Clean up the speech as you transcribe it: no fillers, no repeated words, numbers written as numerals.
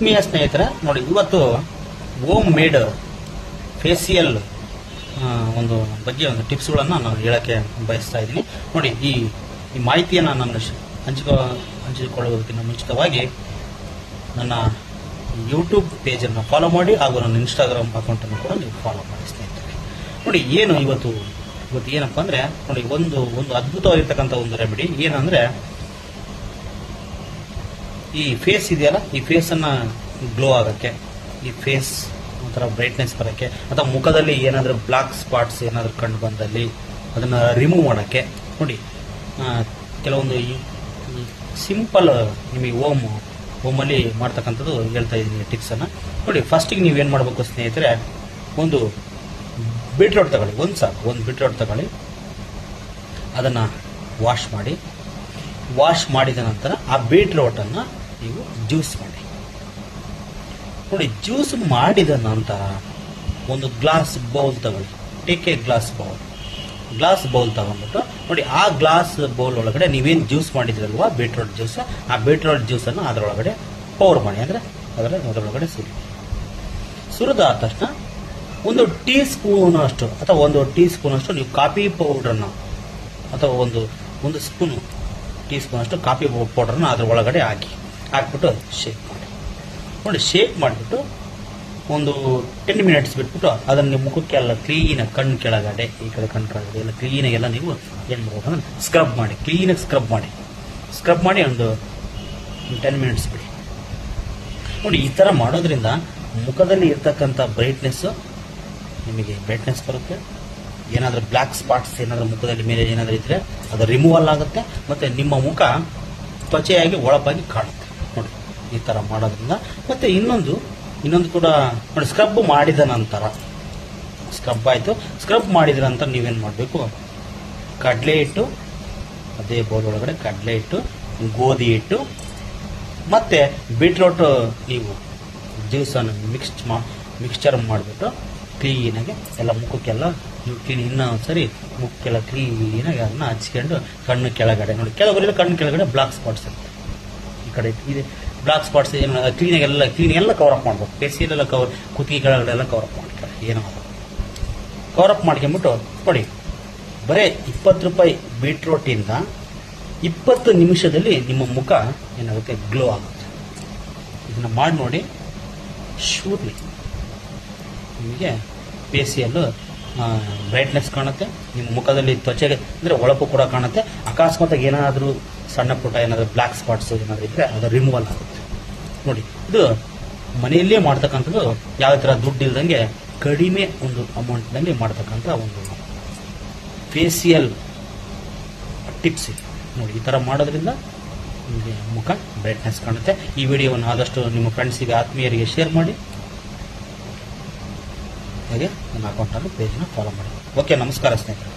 ಆತ್ಮೀಯ ಸ್ನೇಹಿತರೆ ನೋಡಿ, ಇವತ್ತು ಹೋಮ್ ಮೇಡ್ ಫೇಸಿಯಲ್ ಒಂದು ಬಗ್ಗೆ ಒಂದು ಟಿಪ್ಸ್ಗಳನ್ನು ನಾನು ಹೇಳಕ್ಕೆ ಬಯಸ್ತಾ ಇದ್ದೀನಿ. ನೋಡಿ, ಈ ಮಾಹಿತಿಯನ್ನು ನಾನು ಹಂಚಿಕೊಳ್ಳುವುದಕ್ಕಿಂತ ಮುಂಚಿತವಾಗಿ ನನ್ನ ಯೂಟ್ಯೂಬ್ ಪೇಜನ್ನು ಫಾಲೋ ಮಾಡಿ ಹಾಗೂ ನನ್ನ ಇನ್ಸ್ಟಾಗ್ರಾಮ್ ಅಕೌಂಟನ್ನು ಕೂಡ ನೀವು ಫಾಲೋ ಮಾಡಿ ಸ್ನೇಹಿತರೆ. ನೋಡಿ, ಇವತ್ತು ಏನಪ್ಪ ಅಂದರೆ ನೋಡಿ, ಒಂದು ಅದ್ಭುತವಾಗಿರ್ತಕ್ಕಂಥ ಒಂದು ರೆಮಿಡಿ ಏನಂದರೆ, ಈ ಫೇಸ್ ಇದೆಯಲ್ಲ, ಈ ಫೇಸನ್ನು ಗ್ಲೋ ಆಗೋಕ್ಕೆ, ಈ ಫೇಸ್ ಒಂಥರ ಬ್ರೈಟ್ನೆಸ್ ಬರೋಕ್ಕೆ, ಅಥವಾ ಮುಖದಲ್ಲಿ ಏನಾದರೂ ಬ್ಲಾಕ್ ಸ್ಪಾಟ್ಸ್ ಏನಾದರೂ ಕಂಡು ಬಂದಲ್ಲಿ ಅದನ್ನು ರಿಮೂವ್ ಮಾಡೋಕ್ಕೆ ನೋಡಿ, ಕೆಲವೊಂದು ಈ ಸಿಂಪಲ್ ನಿಮಗೆ ಹೋಮಲ್ಲಿ ಮಾಡ್ತಕ್ಕಂಥದ್ದು ಹೇಳ್ತಾ ಇದ್ದೀನಿ ಟಿಪ್ಸನ್ನು. ನೋಡಿ, ಫಸ್ಟಿಗೆ ನೀವೇನು ಮಾಡಬೇಕು ಸ್ನೇಹಿತರೆ, ಒಂದು ಬೀಟ್ರೋಟ್ ತಗೊಳ್ಳಿ, ಒಂದು ಬೀಟ್ರೋಟ್ ತಗೊಳ್ಳಿ, ಅದನ್ನು ವಾಶ್ ಮಾಡಿದ ನಂತರ ಆ ಬೀಟ್ರೋಟನ್ನು ನೀವು ಜ್ಯೂಸ್ ಮಾಡಿ. ನೋಡಿ, ಜ್ಯೂಸ್ ಮಾಡಿದ ನಂತರ ಒಂದು ಗ್ಲಾಸ್ ಬೌಲ್ ತಗೊಳ್ಳಿ, ಟೇಕ್ ಎ ಗ್ಲಾಸ್ ಬೌಲ್ ತಗೊಂಡ್ಬಿಟ್ಟು ನೋಡಿ, ಆ ಗ್ಲಾಸ್ ಬೌಲ್ ಒಳಗಡೆ ನೀವೇನು ಜ್ಯೂಸ್ ಮಾಡಿದ್ರಲ್ವಾ ಬೀಟ್ರೋಟ್ ಜ್ಯೂಸ್, ಆ ಬೀಟ್ರೋಟ್ ಜ್ಯೂಸನ್ನು ಅದರೊಳಗಡೆ ಪೌರ್ ಮಾಡಿ, ಅಂದರೆ ಅದರೊಳಗಡೆ ಸುರಿದಾದ ತಕ್ಷಣ ಒಂದು ಟೀ ಸ್ಪೂನ್ ಅಷ್ಟು ನೀವು ಕಾಫಿ ಪೌಡ್ರನ್ನು, ಅಥವಾ ಒಂದು ಟೀ ಸ್ಪೂನ್ ಅಷ್ಟು ಕಾಫಿ ಪೌಡ್ರನ್ನು ಅದ್ರ ಒಳಗಡೆ ಹಾಕ್ಬಿಟ್ಟು ಶೇಕ್ ಮಾಡಿ. ನೋಡಿ, ಶೇಕ್ ಮಾಡಿಬಿಟ್ಟು ಒಂದು 10 ಮಿನಿಟ್ಸ್ ಬಿಟ್ಬಿಟ್ಟು ಅದನ್ನು ನಿಮ್ಮ ಮುಖಕ್ಕೆಲ್ಲ ಕ್ಲೀನಾಗಿ ಕಣ್ಣು ಕೆಳಗಡೆ, ಈ ಕಡೆ ಕಣ್ಣು ಕೆಳಗಡೆ ಎಲ್ಲ ಕ್ಲೀನಾಗೆಲ್ಲ ನೀವು ಏನು ಮಾಡಬೇಕು ಅಂದರೆ ಕ್ಲೀನಾಗಿ ಸ್ಕ್ರಬ್ ಮಾಡಿ ಒಂದು 10 ಮಿನಿಟ್ಸ್ ಬಿಡಿ. ನೋಡಿ, ಈ ಥರ ಮಾಡೋದ್ರಿಂದ ಮುಖದಲ್ಲಿ ಇರ್ತಕ್ಕಂಥ ನಿಮಗೆ ಬ್ರೈಟ್ನೆಸ್ ಬರುತ್ತೆ. ಏನಾದರೂ ಬ್ಲ್ಯಾಕ್ ಸ್ಪಾಟ್ಸ್ ಏನಾದರೂ ಮುಖದಲ್ಲಿ ಮೇಲೆ ಏನಾದರೂ ಇದ್ದರೆ ಅದು ರಿಮೂವಲ್ ಆಗುತ್ತೆ, ಮತ್ತು ನಿಮ್ಮ ಮುಖ ತ್ವಚೆಯಾಗಿ ಒಳಪಾಗಿ ಕಾಣುತ್ತೆ. ನೋಡಿ, ಈ ಥರ ಮಾಡೋದ್ರಿಂದ. ಮತ್ತು ಇನ್ನೊಂದು ಕೂಡ ನೋಡಿ, ಸ್ಕ್ರಬ್ ಮಾಡಿದ ನಂತರ ಸ್ಕ್ರಬ್ ಮಾಡಿದ ನಂತರ ನೀವೇನು ಮಾಡಬೇಕು, ಕಡಲೆ ಹಿಟ್ಟು, ಅದೇ ಬೌಲ್ ಒಳಗಡೆ ಕಡಲೆ ಹಿಟ್ಟು, ಗೋಧಿ ಹಿಟ್ಟು ಮತ್ತು ಬೀಟ್ರೋಟ್ ನೀವು ಜ್ಯೂಸನ್ನು ಮಿಕ್ಸ್ಚರ್ ಮಾಡಿಬಿಟ್ಟು ಕ್ಲೀನಾಗಿ ಎಲ್ಲ ಮುಖಕ್ಕೆಲ್ಲ ನೀವು ಇನ್ನೂ ಒಂದ್ಸರಿ ಮುಖಕ್ಕೆಲ್ಲ ಕ್ಲೀನಾಗಿ ಅದನ್ನ ಹಚ್ಕೊಂಡು ಕಣ್ಣು ಕೆಳಗಡೆ ನೋಡಿ, ಕೆಲವರೆಲ್ಲ ಕಣ್ಣು ಕೆಳಗಡೆ ಬ್ಲಾಕ್ ಸ್ಪಾಟ್ಸ್ ಇರುತ್ತೆ, ಈ ಕಡೆ ಇದೆ ಬ್ಲಾಕ್ ಸ್ಪಾಟ್ಸ್, ಏನು ಕ್ಲೀನೆಲ್ಲ ಕವರ್ ಅಪ್ ಮಾಡ್ಬೇಕು. ಫೇಸಿಯಲ್ಲೆಲ್ಲ ಕುತ್ತಿಗೆ ಕೆಳಗಡೆ ಎಲ್ಲ ಕವರ್ ಅಪ್ ಮಾಡ್ತಾರೆ, ಏನೋ ಕವರ್ ಅಪ್ ಮಾಡ್ಕೊಂಬಿಟ್ಟು ನೋಡಿ, ಬರೀ 20 ರೂಪಾಯಿ ಬೀಟ್ರೋಟಿಂದ 20 ನಿಮಿಷದಲ್ಲಿ ನಿಮ್ಮ ಮುಖ ಏನಾಗುತ್ತೆ, ಗ್ಲೋ ಆಗುತ್ತೆ. ಇದನ್ನು ಮಾಡಿ ನೋಡಿ, ಶೂರ್ಲಿ ನಿಮಗೆ ಫೇಸಿಯಲ್ಲು ಬ್ರೈಟ್ನೆಸ್ ಕಾಣುತ್ತೆ, ನಿಮ್ಮ ಮುಖದಲ್ಲಿ ತ್ವಚೆಗೆ ಅಂದರೆ ಒಳಪು ಕೂಡ ಕಾಣುತ್ತೆ. ಅಕಸ್ಮಾತಾಗಿ ಏನಾದರೂ ಸಣ್ಣ ಪುಟ್ಟ ಏನಾದರೂ ಬ್ಲ್ಯಾಕ್ ಸ್ಪಾಟ್ಸ್ ಏನಾದರೂ ಇದ್ದರೆ ಅದು ರಿಮೂವಲ್ ಆಗುತ್ತೆ. ನೋಡಿ, ಇದು ಮನೆಯಲ್ಲೇ ಮಾಡ್ತಕ್ಕಂಥದ್ದು, ಯಾವ ಥರ ದುಡ್ಡು ಇಲ್ದಂಗೆ ಕಡಿಮೆ ಒಂದು ಅಮೌಂಟ್ನಲ್ಲಿ ಮಾಡ್ತಕ್ಕಂಥ ಒಂದು ಫೇಸಿಯಲ್ ಟಿಪ್ಸ್ ಇದೆ. ನೋಡಿ, ಈ ಥರ ಮಾಡೋದ್ರಿಂದ ನಿಮಗೆ ಮುಖ ಬ್ರೈಟ್ನೆಸ್ ಕಾಣುತ್ತೆ. ಈ ವಿಡಿಯೋವನ್ನು ಆದಷ್ಟು ನಿಮ್ಮ ಫ್ರೆಂಡ್ಸಿಗೆ, ಆತ್ಮೀಯರಿಗೆ ಶೇರ್ ಮಾಡಿ, ಹಾಗೆ ನನ್ನ ಅಕೌಂಟನ್ನು ಪೇಜನ್ನು ಫಾಲೋ ಮಾಡಿ. ಓಕೆ, ನಮಸ್ಕಾರ ಸ್ನೇಹಿತರೆ.